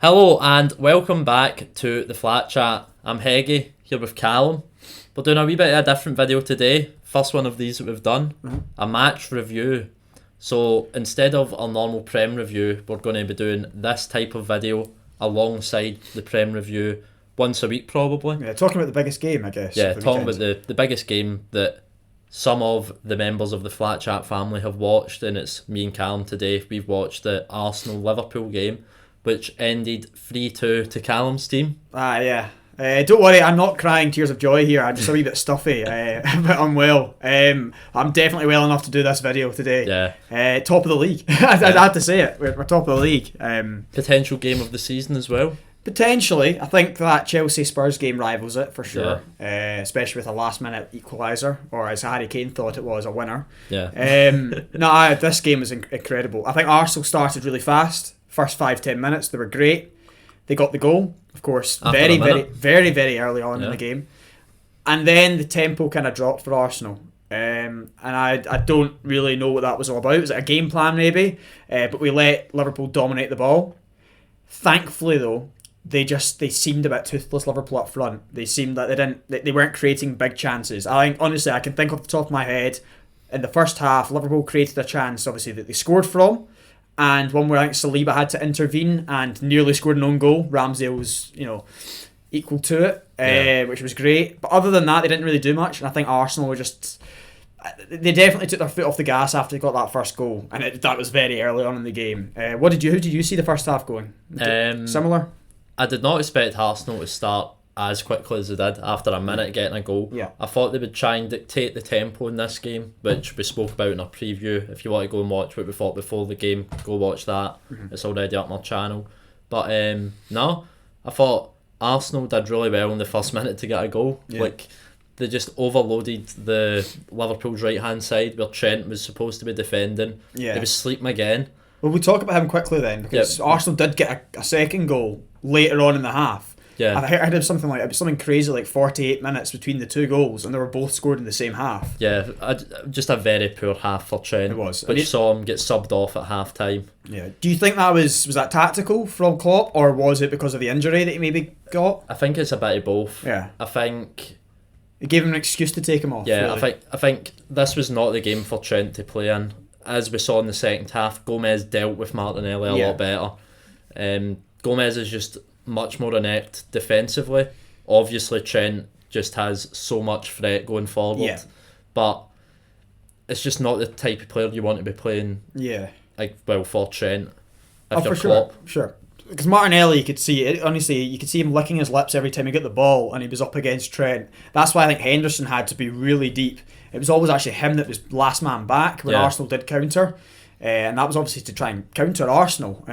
Hello and welcome back to the Flat Chat. I'm Heggy, here with Callum. We're doing a wee bit of a different video today. First one of these that we've done. A match review. So instead of our normal Prem review, we're going to be doing this type of video alongside the Prem review once a week probably. Yeah, talking about the biggest game, I guess. Yeah, talking about the biggest game that some of the members of the Flat Chat family have watched, and it's me and Callum today. We've watched the Arsenal-Liverpool game, which ended 3-2 to Callum's team. Yeah. Don't worry, I'm not crying tears of joy here. I'm just a wee bit stuffy, but I'm well. I'm definitely well enough to do this video today. Yeah. Top of the league. I'd have to say it. We're top of the league. Potential game of the season as well. Potentially. I think that Chelsea-Spurs game rivals it for sure. Yeah. Especially with a last-minute equaliser, or as Harry Kane thought it was, a winner. Yeah. This game was incredible. I think Arsenal started really fast. First 5-10 minutes, they were great. They got the goal, of course, very early on in the game. And then the tempo kind of dropped for Arsenal. And I don't really know what that was all about. Was it a game plan maybe? But we let Liverpool dominate the ball. Thankfully though, they seemed a bit toothless, Liverpool up front. They seemed like they weren't creating big chances. I can think off the top of my head, in the first half, Liverpool created a chance, obviously, that they scored from. And one where I think Saliba had to intervene and nearly scored an own goal. Ramsdale was, equal to it, which was great. But other than that, they didn't really do much. And I think Arsenal were they definitely took their foot off the gas after they got that first goal. And that was very early on in the game. Who did you see the first half going? Similar? I did not expect Arsenal to start as quickly as they did after a minute getting a goal. Yeah. I thought they would try and dictate the tempo in this game, which we spoke about in our preview. If you want to go and watch what we thought before the game, go watch that. It's already up on our channel. But no, I thought Arsenal did really well in the first minute to get a goal. Yeah. They just overloaded the Liverpool's right hand side where Trent was supposed to be defending. Yeah. He was sleeping again. Well, we'll talk about him quickly then, because Arsenal did get a second goal later on in the half. Yeah. I heard something crazy like 48 minutes between the two goals, and they were both scored in the same half. Yeah, just a very poor half for Trent. It was. Which saw him get subbed off at half time. Yeah. Do you think that was that tactical from Klopp, or was it because of the injury that he maybe got? I think it's a bit of both. Yeah. I think it gave him an excuse to take him off. Yeah, really. I think this was not the game for Trent to play in. As we saw in the second half, Gomez dealt with Martinelli a lot better. Gomez is just much more inept defensively. Obviously Trent just has so much threat going forward, but it's just not the type of player you want to be playing for Trent if you're Klopp. Sure. Because Martinelli, you could see it, honestly, you could see him licking his lips every time he got the ball and he was up against Trent. That's why I think Henderson had to be really deep. It was always actually him that was last man back when Arsenal did counter, and that was obviously to try and counter Arsenal.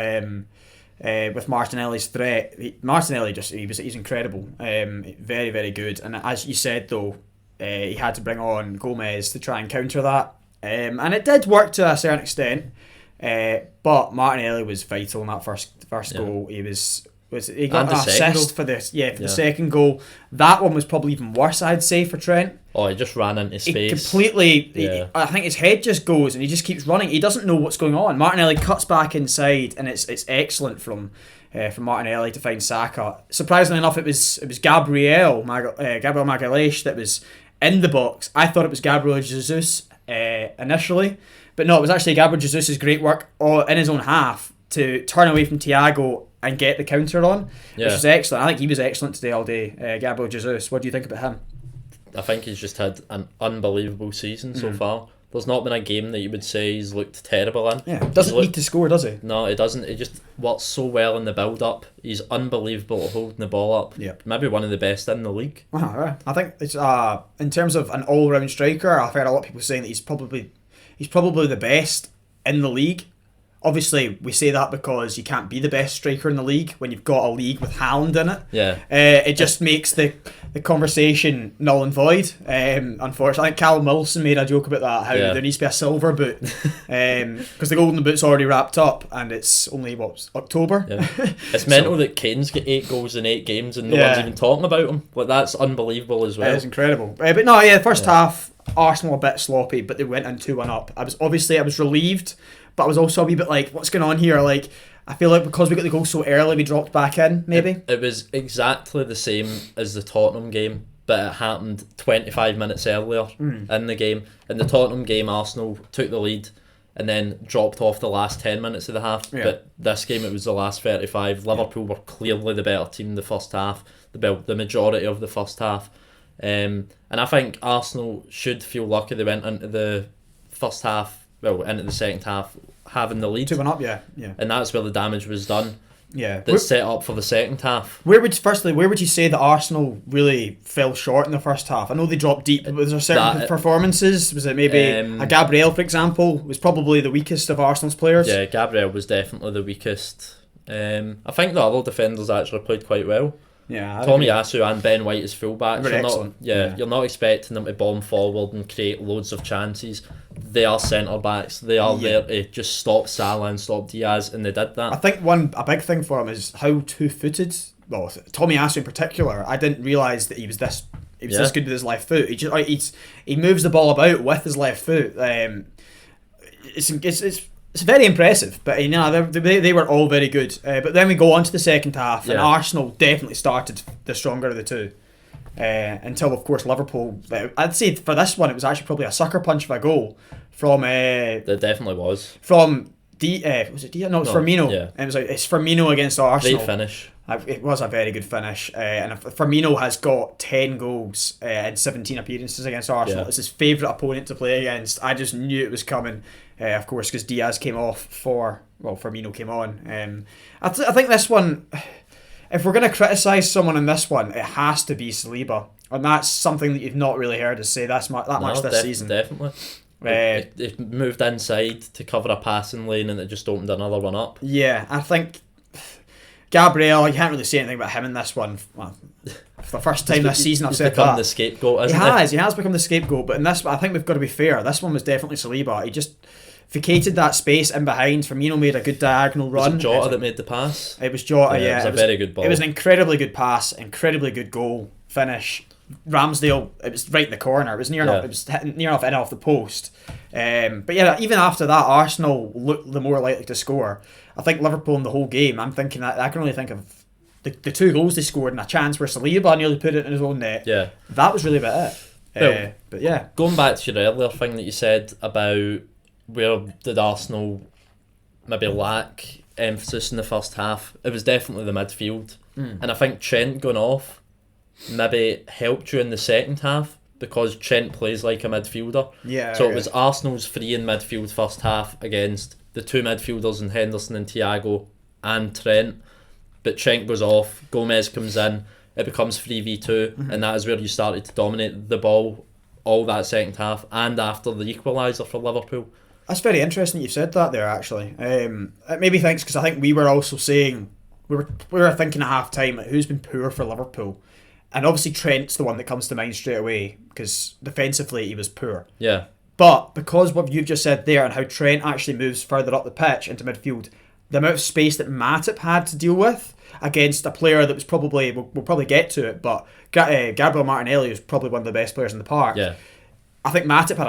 With Martinelli's threat, he's incredible, very very good. And as you said though, he had to bring on Gomez to try and counter that, and it did work to a certain extent. But Martinelli was vital in that first goal. He got an assist for the second goal. That one was probably even worse, I'd say, for Trent. Oh, he just ran into space. Completely. I think his head just goes and he just keeps running. He doesn't know what's going on. Martinelli cuts back inside, and it's excellent from Martinelli to find Saka. Surprisingly enough, it was Gabriel Magalhaes that was in the box. I thought it was Gabriel Jesus initially, but no, it was actually Gabriel Jesus' great work in his own half to turn away from Thiago and get the counter on, which was excellent. I think he was excellent today all day, Gabriel Jesus. What do you think about him? I think he's just had an unbelievable season so far. There's not been a game that you would say he's looked terrible in. Yeah, doesn't need to score, does he? No, he doesn't. He just works so well in the build-up. He's unbelievable at holding the ball up. Yeah. Maybe one of the best in the league. Right. I think it's in terms of an all-round striker, I've heard a lot of people saying that he's probably the best in the league. Obviously, we say that because you can't be the best striker in the league when you've got a league with Haaland in it. Yeah. It just makes the conversation null and void. Unfortunately, I think Callum Wilson made a joke about that, how there needs to be a silver boot. Because the golden boot's already wrapped up and it's only, October? Yeah. It's mental that Kane's got 8 goals in 8 games and no one's even talking about him. That's unbelievable as well. It's incredible. But no, first half, Arsenal a bit sloppy, but they went in 2-1 up. I was relieved, but I was also a wee bit like, what's going on here? Like, I feel like because we got the goal so early, we dropped back in, maybe. It was exactly the same as the Tottenham game, but it happened 25 minutes earlier in the game. In the Tottenham game, Arsenal took the lead and then dropped off the last 10 minutes of the half. Yeah. But this game, it was the last 35. Liverpool were clearly the better team in the first half, the majority of the first half. And I think Arsenal should feel lucky they went into the first half, into the second half, having the lead. 2-1 up, yeah. And that's where the damage was done. Yeah, that's set up for the second half. Where would you say that Arsenal really fell short in the first half? I know they dropped deep, but was there certain performances? Was it maybe a Gabriel, for example, was probably the weakest of Arsenal's players? Yeah, Gabriel was definitely the weakest. I think the other defenders actually played quite well. Yeah, Tomiyasu and Ben White as fullbacks. Excellent. You're not expecting them to bomb forward and create loads of chances. They are centre backs. They are there to just stop Salah and stop Diaz, and they did that. I think a big thing for him is how two-footed. Well, Tomiyasu in particular, I didn't realise that he was this this good with his left foot. He moves the ball about with his left foot. It's very impressive, but they were all very good. But then we go on to the second half, and Arsenal definitely started the stronger of the two. Until, of course, Liverpool. I'd say for this one, it was actually probably a sucker punch of a goal from. There definitely was. From was it Diaz? No, it's Firmino. Yeah. And it's Firmino against Arsenal. Great finish. It was a very good finish, and Firmino has got 10 goals in 17 appearances against Arsenal. It's his favourite opponent to play against. I just knew it was coming, of course, because Diaz came off Firmino came on. I think this one, if we're going to criticise someone in this one, it has to be Saliba, and that's something that you've not really heard us say much this season. Definitely. It moved inside to cover a passing lane, and it just opened another one up. Yeah, I think Gabriel, you can't really say anything about him in this one. Well, for the first time this season, I've said that. He's become the scapegoat, hasn't he? He has become the scapegoat, but in this, I think we've got to be fair. This one was definitely Saliba. He just vacated that space in behind. Firmino made a good diagonal run. Was it Jota that made the pass? It was Jota, yeah. It was a very good ball. It was an incredibly good pass, incredibly good goal, finish. Ramsdale, it was right in the corner. It was near enough. It was hitting near enough in off the post. But yeah, even after that, Arsenal looked the more likely to score. I think Liverpool in the whole game, I'm thinking that I can only think of the 2 goals they scored and a chance where Saliba nearly put it in his own net. Yeah, that was really about it. But yeah, going back to your earlier thing that you said about where did Arsenal maybe lack emphasis in the first half, it was definitely the midfield, and I think Trent going off maybe helped you in the second half because Trent plays like a midfielder. Yeah. So it was Arsenal's free in midfield first half against the 2 midfielders in Henderson and Thiago and Trent. But Trent goes off, Gomez comes in, it becomes 3v2, and that is where you started to dominate the ball all that second half and after the equaliser for Liverpool. That's very interesting you've said that there, actually. It maybe thanks because I think we were also saying, we were thinking at half time, who's been poor for Liverpool? And obviously Trent's the one that comes to mind straight away because defensively he was poor. Yeah. But because what you've just said there and how Trent actually moves further up the pitch into midfield, the amount of space that Matip had to deal with against a player that was probably, we'll probably get to it, but Gabriel Martinelli was probably one of the best players in the park. Yeah. I think Matip had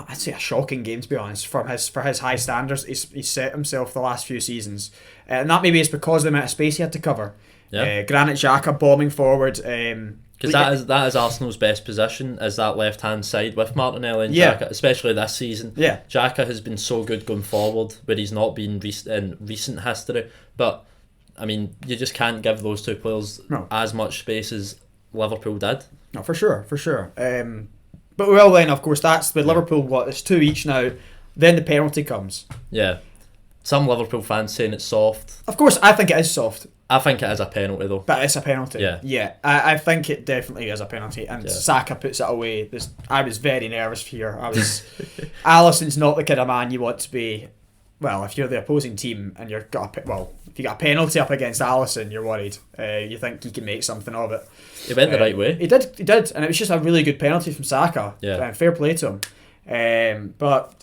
I'd say a shocking game, to be honest, for his high standards he's set himself the last few seasons. And that maybe is because of the amount of space he had to cover. Yeah. Granit Xhaka bombing forward. Because that is Arsenal's best position, is that left hand side with Martinelli and Xhaka, especially this season. Yeah. Xhaka has been so good going forward, where he's not been in recent history. But I mean, you just can't give those 2 players as much space as Liverpool did. No, for sure. But well, then of course that's with Liverpool. It's 2 each now. Then the penalty comes. Yeah. Some Liverpool fans saying it's soft. Of course, I think it is soft. I think it is a penalty though. But it's a penalty. Yeah. I think it definitely is a penalty. And Saka puts it away. I was very nervous here. Alisson's not the kind of man you want to be. Well, if you're the opposing team and if you got a penalty up against Alisson, you're worried. You think he can make something of it. He went the right way. He did, and it was just a really good penalty from Saka. Yeah. Fair play to him. But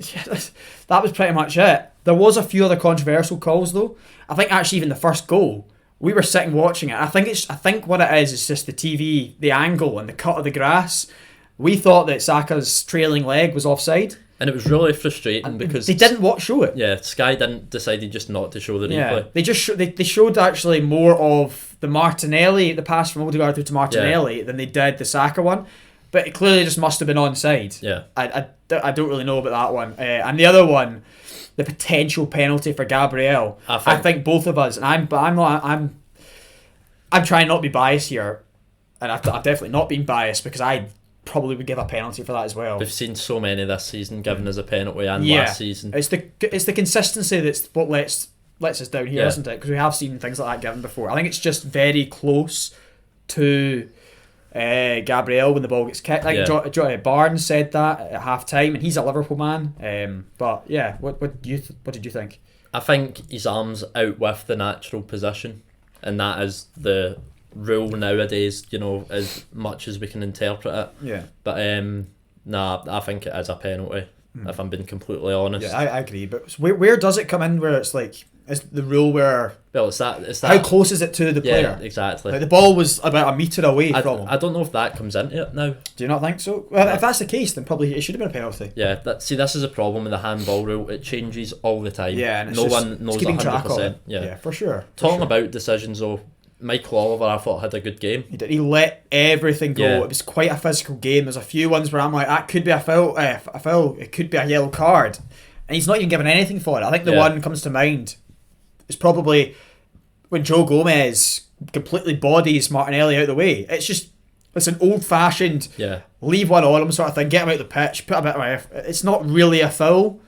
that was pretty much it. There was a few other controversial calls though. I think actually even the first goal, we were sitting watching it. I think what it is just the TV, the angle and the cut of the grass. We thought that Saka's trailing leg was offside. And it was really frustrating because they didn't show it. Yeah, Sky decided just not to show the replay. They just they showed actually more of the pass from Odegaard through to Martinelli than they did the Saka one. But it clearly just must have been onside. Yeah. I don't really know about that one. And the other one, the potential penalty for Gabriel. I think both of us, and I'm trying not to be biased here, and I've definitely not been biased because I probably would give a penalty for that as well. We've seen so many this season given as a penalty and last season. It's the consistency that's what lets us down here, isn't it? Because we have seen things like that given before. I think it's just very close to Gabriel when the ball gets kicked. I think Barnes said that at half time, and he's a Liverpool man. But yeah, what did you think? I think his arms out with the natural position, and that is the rule nowadays, as much as we can interpret it. Yeah. But I think it is a penalty, if I'm being completely honest. Yeah, I agree. But where does it come in where it's like, is the rule where... Well, it's that... How close is it to the player? Yeah, exactly. Like the ball was about a metre away from him. I don't know if that comes into it now. Do you not think so? Well, if that's the case, then probably it should have been a penalty. Yeah, this is a problem with the handball rule. It changes all the time. Yeah, and no one knows 100%. Yeah, for sure. Talking about decisions, though, Michael Oliver, I thought, had a good game. He did. He let everything go. Yeah. It was quite a physical game. There's a few ones where I'm like, that could be a foul. It could be a yellow card, and he's not even given anything for it. I think the one comes to mind is probably when Joe Gomez completely bodies Martinelli out of the way. It's an old-fashioned leave one on him sort of thing. Get him out of the pitch. Put a bit of effort. It's not really a foul.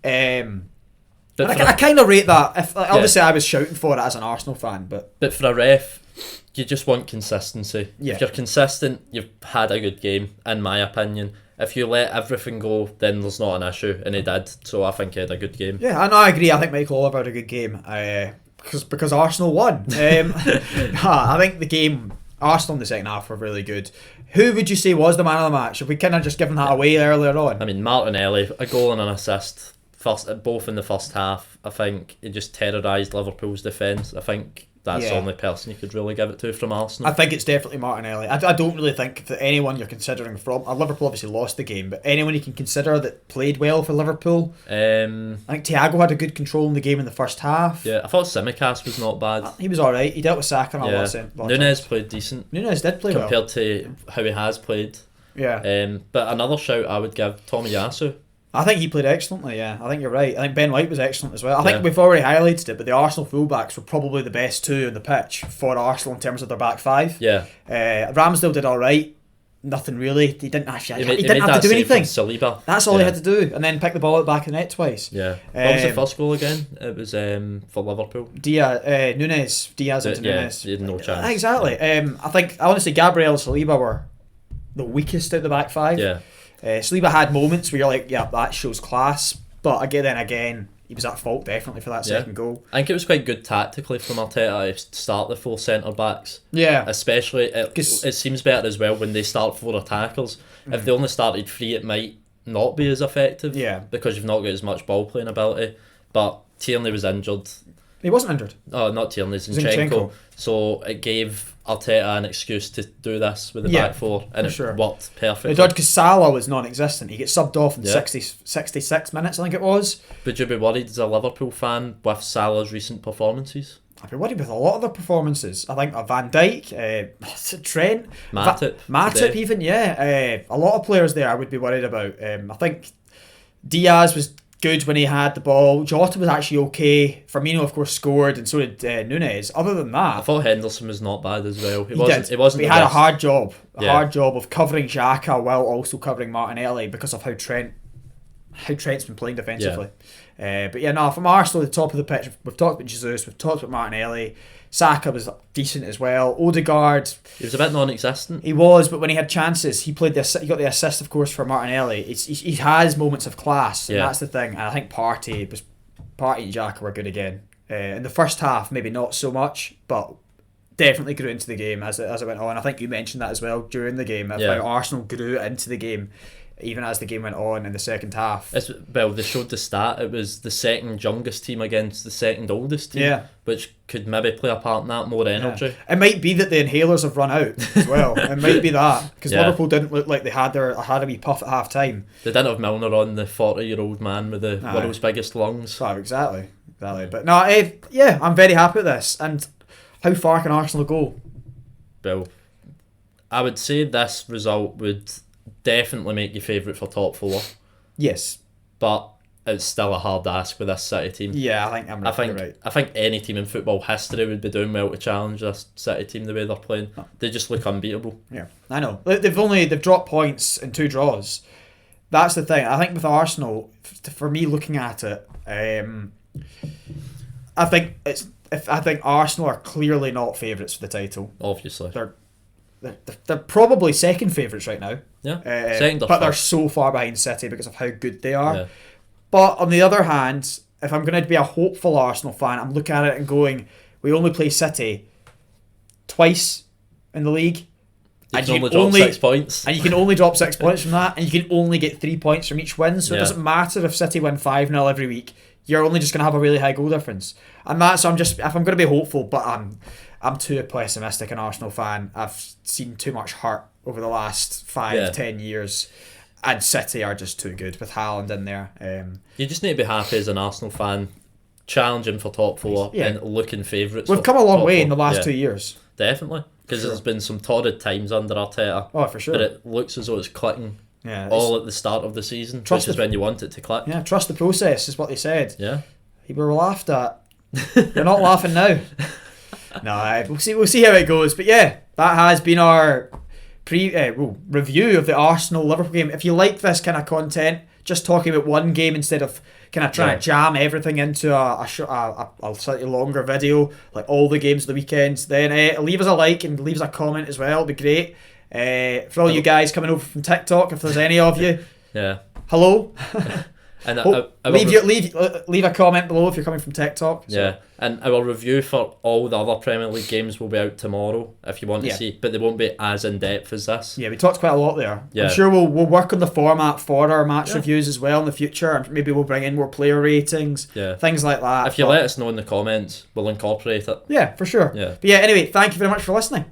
I kind of rate that. Obviously, I was shouting for it as an Arsenal fan, but for a ref, you just want consistency. Yeah. If you're consistent, you've had a good game, in my opinion. If you let everything go, then there's not an issue, and he did. So I think he had a good game. Yeah, I agree. I think Michael Oliver had a good game because Arsenal won. I think the game, Arsenal in the second half were really good. Who would you say was the man of the match? Have we kind of just given that away earlier on? I mean, Martinelli, a goal and an assist. Both in the first half. I think he just terrorised Liverpool's defence. I think that's the only person you could really give it to from Arsenal. I think it's definitely Martinelli. I don't really think that anyone you're considering from... Liverpool obviously lost the game, but anyone you can consider that played well for Liverpool. I think Thiago had a good control in the game in the first half. Yeah, I thought Tsimikas was not bad. He was alright. He dealt with Saka and a lot. Nunez played decent. Nunez did play compared to how he has played. Yeah. But another shout I would give Tomiyasu. I think he played excellently, yeah. I think you're right. I think Ben White was excellent as well. I think we've already highlighted it, but the Arsenal fullbacks were probably the best two on the pitch for Arsenal in terms of their back five. Yeah. Ramsdale did alright. Nothing really. He didn't actually. He didn't have to do anything. Saliba. That's all he had to do, and then pick the ball out the back of the net twice. Yeah. What was the first goal again? It was for Liverpool. Diaz into Nunez. He had no chance. Exactly. I think honestly Gabriel and Saliba were the weakest out the back five. Yeah. Saliba had moments where you're like, yeah, that shows class, but again, he was at fault definitely for that second goal. I think it was quite good tactically from Arteta to start the full centre backs. Yeah, especially it seems better as well when they start 4 attackers. If they only started 3, it might not be as effective. Yeah, because you've not got as much ball playing ability. But Tierney was injured. He wasn't injured. Oh, not Tierney, Zinchenko. So it gave Arteta an excuse to do this with the back 4, and it worked perfectly. It did, because Salah was non-existent. He gets subbed off in 66 minutes, I think it was. Would you be worried as a Liverpool fan with Salah's recent performances? I'd be worried with a lot of the performances. I think Van Dijk, Trent, Matip even, a lot of players there I would be worried about. I think Diaz was good when he had the ball. Jota was actually okay. Firmino, of course, scored, and so did Nunez. Other than that, I thought Henderson was not bad as well. He wasn't. But he had a hard job. Hard job of covering Xhaka while also covering Martinelli because of how Trent's been playing defensively. From Arsenal at the top of the pitch, we've talked about Jesus, we've talked about Martinelli. Saka was decent as well. Odegaard, he was a bit non-existent. He was, but when he had chances, he got the assist, of course, for Martinelli. He has moments of class, and that's the thing. And I think Partey and Xhaka were good again. In the first half, maybe not so much, but definitely grew into the game as it went on. I think you mentioned that as well during the game, how Arsenal grew into the game. even as the game went on in the second half. They showed the stat. It was the second youngest team against the second oldest team, which could maybe play a part in that, more energy. Yeah. It might be that the inhalers have run out as well. It might be that, because Liverpool didn't look like they had a wee puff at half time. They didn't have Milner on, the 40-year-old man with the world's biggest lungs. Oh, exactly. But no, I'm very happy with this. And how far can Arsenal go? Well, I would say this result would definitely make you favourite for top 4. Yes. But it's still a hard ask with this City team. Yeah, I think right. I think any team in football history would be doing well to challenge this City team the way they're playing. Oh. They just look unbeatable. Yeah, I know. They've dropped points in 2 draws. That's the thing. I think with Arsenal, for me looking at it, I think Arsenal are clearly not favourites for the title. Obviously, they're probably second favourites right now. Yeah, second or but first. They're so far behind City because of how good they are. Yeah. But on the other hand, if I'm going to be a hopeful Arsenal fan, I'm looking at it and going, we only play City twice in the league. You can only drop 6 points. And you can only drop 6 points from that, and you can only get 3 points from each win. So it doesn't matter if City win 5-0 every week. You're only just going to have a really high goal difference. And that's, if I'm going to be hopeful, but I'm too pessimistic an Arsenal fan. I've seen too much hurt over the last 5-10 years. And City are just too good with Haaland in there. You just need to be happy as an Arsenal fan, challenging for top 4 and looking favourites. We've come a long way in the last 2 years. Definitely. Because there's been some torrid times under Arteta. Oh, for sure. But it looks as though it's clicking all at the start of the season, which is when you want it to click. Yeah, trust the process is what they said. Yeah. People were laughed at. They're not laughing now. No, we'll see how it goes. But yeah, that has been our review of the Arsenal-Liverpool game. If you like this kind of content, just talking about one game instead of kind of trying to jam everything into a slightly longer video, like all the games of the weekends, then leave us a like and leave us a comment as well. It'd be great. For all you guys coming over from TikTok, if there's any of you, hello. And leave a comment below if you're coming from TikTok. So. Yeah, and our review for all the other Premier League games will be out tomorrow if you want to see, but they won't be as in depth as this. Yeah, we talked quite a lot there. Yeah. I'm sure we'll work on the format for our match reviews as well in the future, and maybe we'll bring in more player ratings, things like that. If you let us know in the comments, we'll incorporate it. Yeah, for sure. Yeah. But yeah, anyway, thank you very much for listening.